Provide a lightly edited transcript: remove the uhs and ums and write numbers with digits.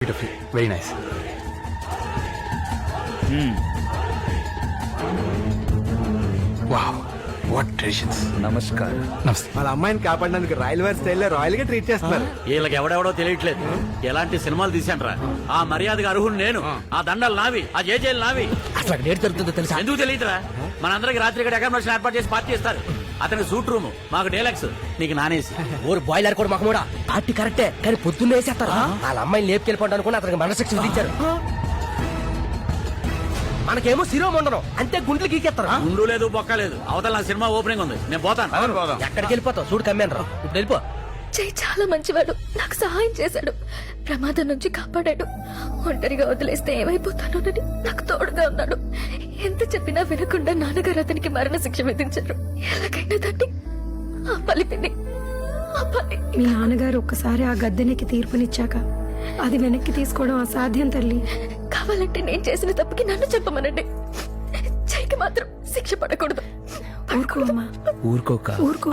Beautiful, very nice. Wow, what traditions. నమస్కారం. నమస్తే. వాళ్ళ అమ్మాయిని కాపాడడానికి రాయల్ వారి స్టైల్లో రాయల్ గా ట్రీట్ చేస్తున్నారు. వీళ్ళకి ఎవడెవడో తెలియట్లేదు. ఎలాంటి సినిమాలు తీశాన్రా? ఆ మర్యాదగా అర్హుడు నేను, ఆ దండలు నావి, ఆ జేజేలు నావి. అసలు అక్కడ ఏడు జరుగుతుందో తెలుసా? ఎందుకు తెలియదురా? మనందరికి రాత్రి ఇక్కడ అకామిడేషన్ ఏర్పాటు చేసి పార్టీ ఇస్తారు. అతనికి సూట్ రూమ్, మాకు డేలక్స్, నీకు నానేసి. ఊరు బాయిలర్ కూడా మాకు కూడా పార్టీ కరెక్టే, కానీ పొద్దున్న వేసేస్తారు. వాళ్ళ అమ్మాయిని లేపుకెళ్ళిపోవడం అనుకుని అతనికి మనశిక్ష విధించారు. మనకేమో శిరోమండనం అంతే, గుండెలు గీకేస్తారు. ఉండు లేదు, బొక్క లేదు. అవతల నా సినిమా ఓపెనింగ్ ఉంది, నేను పోతాను. ఎక్కడికి వెళ్ళిపోతావు? చూడు కమ్మాను రా, ఇప్పుడు వెళ్ళిపో. జై చాలా మంచివాడు, నాకు సహాయం చేశాడు, ప్రమాదం నుంచి కాపాడాడు. ఒంటరిగా వదిలేస్తే ఏమైపోతానోనని నాకు తోడుగా ఉన్నాడు. ఎంత చెప్పినా వినకుండా నాన్నగారు అతనికి మరణ శిక్ష విధించారు. ఎలాగైనా దాన్ని ఆపాలి పిన్ని, ఆపాలి. మీ నాన్నగారు ఒక్కసారి ఆ గద్దెనికి తీర్పునిచ్చాక అది వెనక్కి తీసుకోవడం అసాధ్యం తల్లి. కావాలంటే నేను చేసిన తప్పుకి నన్ను చెప్పమనండి, జైకి మాత్రం శిక్ష పడకూడదు. ఊరుకో అమ్మా, ఊరుకోక ఊరుకో.